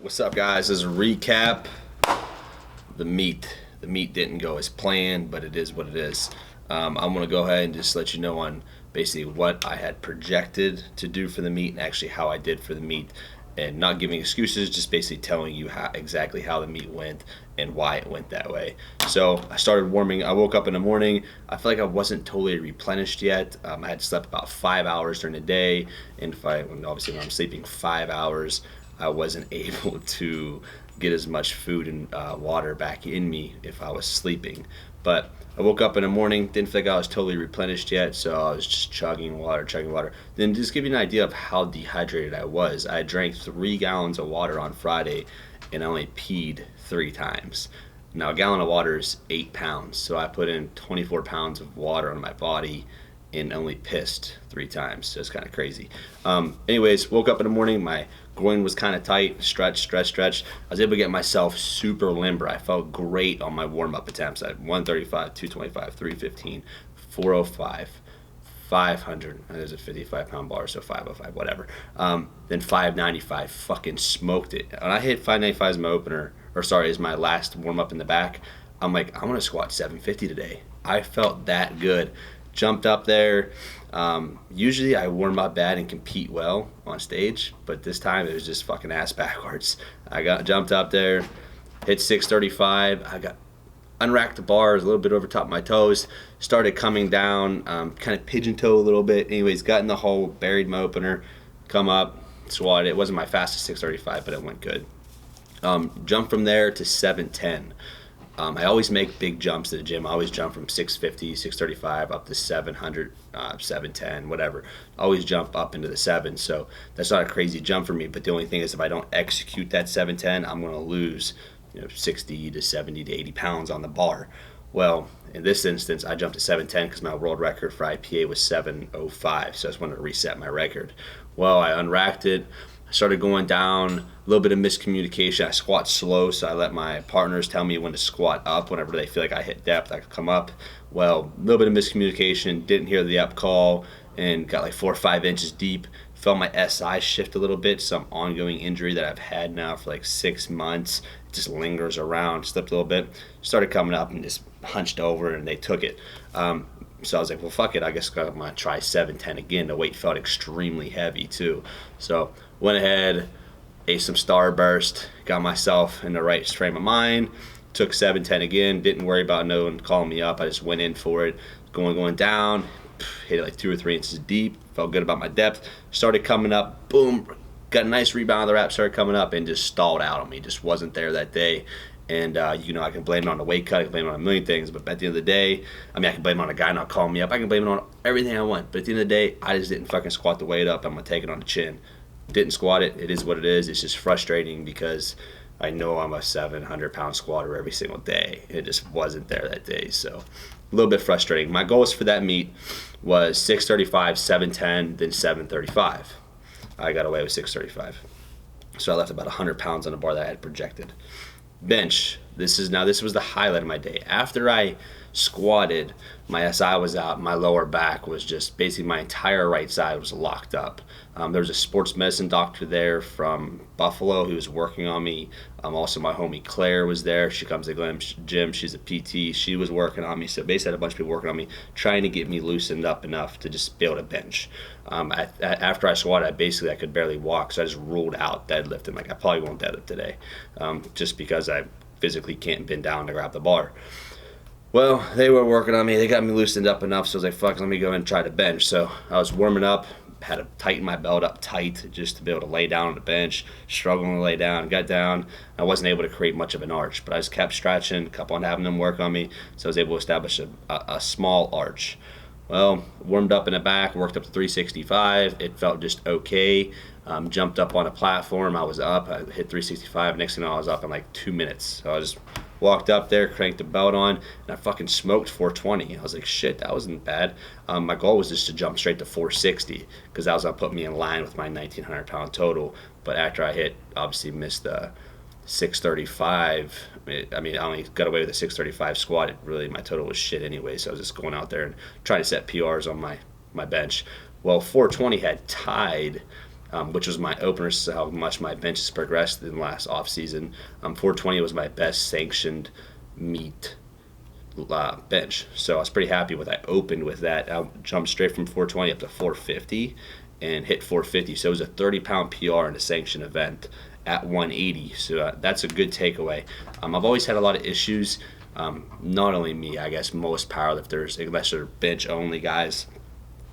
What's up, guys? As a recap, the meet. The meet didn't go as planned, but it is what it is. I'm going to go ahead and just let you know on basically what I had projected to do for the meet and actually how I did for the meet. And not giving excuses, just basically telling you exactly how the meet went and why it went that way. So I started warming. I woke up in the morning. I feel like I wasn't totally replenished yet. I had slept about 5 hours during the day, and obviously when I'm sleeping 5 hours, I wasn't able to get as much food and water back in me if I was sleeping. But I woke up in the morning, didn't feel like I was totally replenished yet, so I was just chugging water, chugging water. Then just give you an idea of how dehydrated I was. I drank 3 gallons of water on Friday, and I only peed 3 times. Now a gallon of water is 8 pounds, so I put in 24 pounds of water on my body and only pissed 3 times. So it's kind of crazy. Anyways, woke up in the morning, my groin was kind of tight, stretched. I was able to get myself super limber. I felt great on my warm-up attempts. I had 135, 225, 315, 405, 500. There's a 55-pound bar, so 505, whatever. Then 595, fucking smoked it. When I hit 595 as my opener, as my last warm-up in the back, I'm like, I'm gonna squat 750 today. I felt that good. Jumped up there. Usually I warm up bad and compete well on stage, but this time it was just fucking ass backwards. I jumped up there, hit 635. I got unracked the bars a little bit over top of my toes, started coming down, kind of pigeon toe a little bit. Anyways, got in the hole, buried my opener, come up, squatted. It wasn't my fastest 635, but it went good. Jumped from there to 710. I always make big jumps at the gym. I always jump from 650, 635 up to 700, 710, whatever. Always jump up into the sevens. So that's not a crazy jump for me. But the only thing is, if I don't execute that 710, I'm going to lose 60 to 70 to 80 pounds on the bar. Well, in this instance, I jumped to 710 because my world record for IPA was 705. So I just wanted to reset my record. Well, I unracked it. I started going down, a little bit of miscommunication. I squat slow, so I let my partners tell me when to squat up. Whenever they feel like I hit depth, I could come up. Well, a little bit of miscommunication, didn't hear the up call, and got like 4 or 5 inches deep. Felt my SI shift a little bit, some ongoing injury that I've had now for like 6 months. It just lingers around, slipped a little bit. Started coming up and just hunched over, and they took it. So I was like, well, fuck it. I guess I'm going to try 710 again. The weight felt extremely heavy, too. So went ahead, ate some Starburst, got myself in the right frame of mind, took 710 again, didn't worry about no one calling me up. I just went in for it, going down, hit it like 2 or 3 inches deep, felt good about my depth, started coming up, boom, got a nice rebound of the wrap, started coming up, and just stalled out on me, just wasn't there that day. And, I can blame it on the weight cut. I can blame it on a million things. But at the end of the day, I can blame it on a guy not calling me up. I can blame it on everything I want. But at the end of the day, I just didn't fucking squat the weight up. I'm going to take it on the chin. Didn't squat it. It is what it is. It's just frustrating because I know I'm a 700-pound squatter every single day. It just wasn't there that day. So a little bit frustrating. My goals for that meet was 635, 710, then 735. I got away with 635. So I left about 100 pounds on the bar that I had projected. Bench. This was the highlight of my day. After I squatted, my SI was out, my lower back was just basically my entire right side was locked up. There was a sports medicine doctor there from Buffalo who was working on me. Also, my homie Claire was there. She comes to Glen's gym. She's a PT. She was working on me. So basically, I had a bunch of people working on me, trying to get me loosened up enough to just be able to bench. After I squatted, I could barely walk, so I just ruled out deadlifting. Like, I probably won't deadlift today, just because I physically can't bend down to grab the bar. Well, they were working on me. They got me loosened up enough, so I was like, fuck, let me go and try to bench. So I was warming up, had to tighten my belt up tight just to be able to lay down on the bench, struggling to lay down, got down. I wasn't able to create much of an arch, but I just kept stretching, kept on having them work on me, so I was able to establish a small arch. Well, warmed up in the back, worked up to 365. It felt just okay. Jumped up on a platform. I was up. I hit 365. Next thing I know, I was up in like 2 minutes. So I just walked up there, cranked the belt on, and I fucking smoked 420. I was like, shit, that wasn't bad. My goal was just to jump straight to 460 because that was going to put me in line with my 1,900-pound total. But after I missed the 635. I only got away with a 635 squat. My total was shit anyway, so I was just going out there and trying to set PRs on my bench. Well, 420 had tied which was my opener, so how much my bench has progressed in the last off season. 420 was my best sanctioned meet bench, so I was pretty happy with. I opened with that. I jumped straight from 420 up to 450 and hit 450. So it was a 30-pound PR in a sanctioned event at 180. So that's a good takeaway. I've always had a lot of issues. Not only me, I guess most powerlifters, unless they're bench only guys.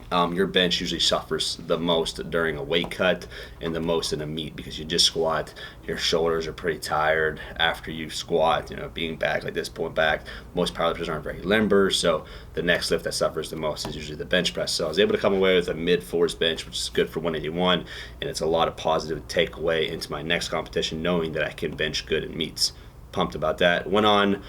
Your bench usually suffers the most during a weight cut and the most in a meet, because you just squat, your shoulders are pretty tired after you squat, being back like this, pulling back. Most powerlifters aren't very limber, so the next lift that suffers the most is usually the bench press. So I was able to come away with a mid-fours bench, which is good for 181, and it's a lot of positive takeaway into my next competition, knowing that I can bench good in meets. Pumped about that. Went on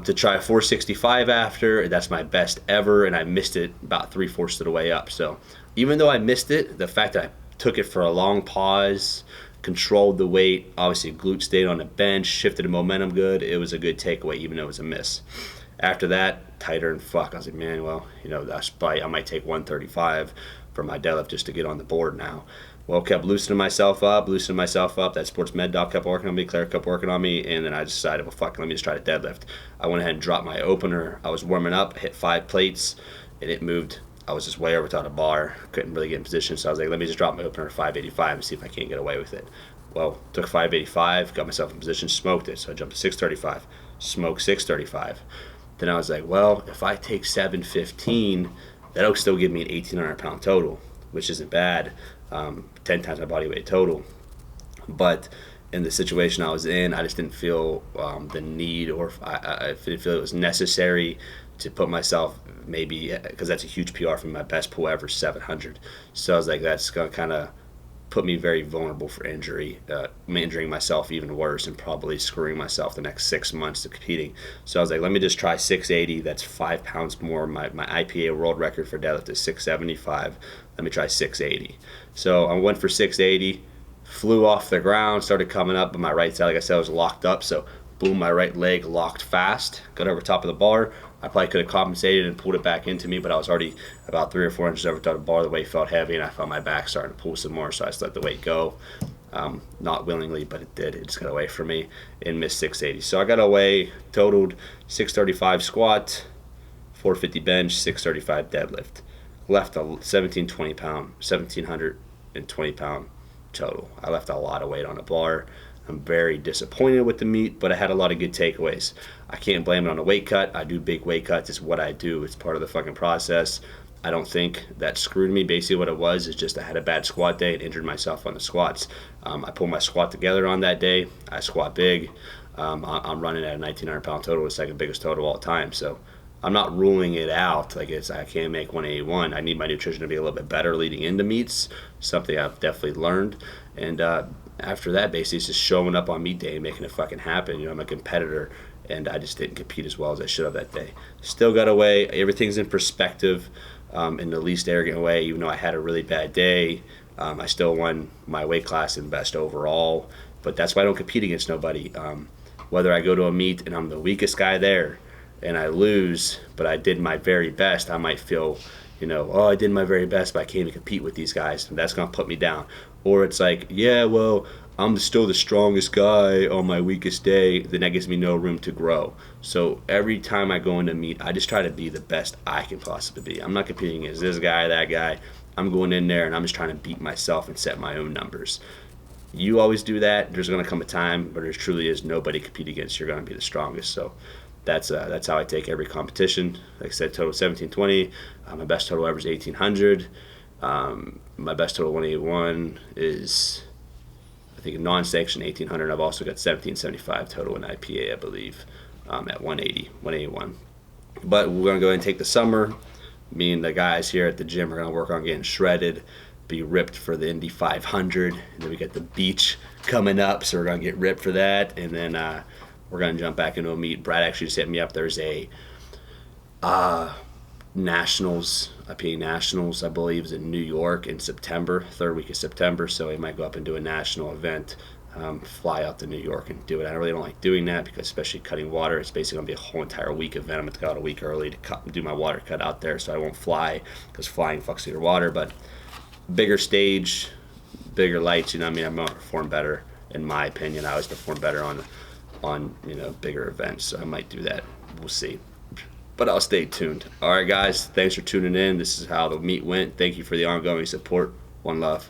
to try 465 after. That's my best ever, and I missed it about 3/4 of the way up. So even though I missed it, the fact that I took it for a long pause, controlled the weight, obviously glute stayed on the bench, shifted the momentum good, it was a good takeaway even though it was a miss. After that, tighter and fuck. I was like, man, well, that's probably, I might take 135 for my deadlift just to get on the board now. Well, kept loosening myself up. That sports med doc kept working on me, Claire kept working on me, and then I decided, well, fuck, let me just try to deadlift. I went ahead and dropped my opener. I was warming up, hit 5 plates, and it moved. I was just way over top the bar, couldn't really get in position, so I was like, let me just drop my opener to 585 and see if I can't get away with it. Well, took 585, got myself in position, smoked it, so I jumped to 635, smoked 635. Then I was like, well, if I take 715, that'll still give me an 1,800-pound total, which isn't bad. 10 times my body weight total. But in the situation I was in, I just didn't feel the need, or I didn't feel it was necessary to put myself, maybe, because that's a huge PR from my best pull ever, 700. So I was like, that's going to kind of put me very vulnerable for injury, injuring myself even worse, and probably screwing myself the next 6 months of competing. So I was like, let me just try 680. That's 5 pounds more. My IPA world record for deadlift is 675. Let me try 680. So I went for 680, flew off the ground, started coming up, but my right side, like I said, was locked up. So boom, my right leg locked fast, got over top of the bar. I probably could have compensated and pulled it back into me, but I was already about 3 or 4 inches over top of the bar. The weight felt heavy, and I felt my back starting to pull some more, so I just let the weight go. Not willingly, but it did. It just got away from me and missed 680. So I got away, totaled 635 squat, 450 bench, 635 deadlift. Left a 1720 pound total. I left a lot of weight on the bar. I'm very disappointed with the meet, but I had a lot of good takeaways. I can't blame it on the weight cut. I do big weight cuts. It's what I do. It's part of the fucking process. I don't think that screwed me. Basically what it was is just I had a bad squat day and injured myself on the squats. I pulled my squat together on that day. I squat big. I'm running at a 1,900 pound total, the second biggest total of all time. So I'm not ruling it out. Like I can't make 181. I need my nutrition to be a little bit better leading into meets, something I've definitely learned. And after that, basically, it's just showing up on meet day and making it fucking happen. I'm a competitor, and I just didn't compete as well as I should have that day. Still got away. Everything's in perspective, in the least arrogant way. Even though I had a really bad day, I still won my weight class and best overall. But that's why I don't compete against nobody. Whether I go to a meet and I'm the weakest guy there and I lose, but I did my very best, I might feel, oh, I did my very best, but I can't even compete with these guys, and that's going to put me down. Or it's like, yeah, well, I'm still the strongest guy on my weakest day, then that gives me no room to grow. So every time I go into meet, I just try to be the best I can possibly be. I'm not competing against this guy, that guy. I'm going in there and I'm just trying to beat myself and set my own numbers. You always do that. There's going to come a time where there truly is nobody to compete against. You're going to be the strongest. So that's how I take every competition. Like I said, total 1720. My best total ever is 1800. My best total 181 is, I think, a non-sanctioned 1800. I've also got 1775 total in IPA, I believe, at 181. But we're going to go ahead and take the summer. Me and the guys here at the gym are going to work on getting shredded, be ripped for the Indy 500. And then we got the beach coming up, so we're going to get ripped for that. And then we're going to jump back into a meet. Brad actually just hit me up. There's a Nationals, IPA Nationals, I believe, is in New York in September, third week of September. So we might go up and do a national event, fly out to New York and do it. I really don't like doing that because, especially cutting water, it's basically going to be a whole entire week event. I'm going to go out a week early to do my water cut out there, so I won't fly because flying fucks with your water. But bigger stage, bigger lights, you know, I mean, I'm going to perform better. In my opinion, I always perform better on you know, bigger events. So I might do that. We'll see. But I'll stay tuned. All right, guys. Thanks for tuning in. This is how the meet went. Thank you for the ongoing support. One love.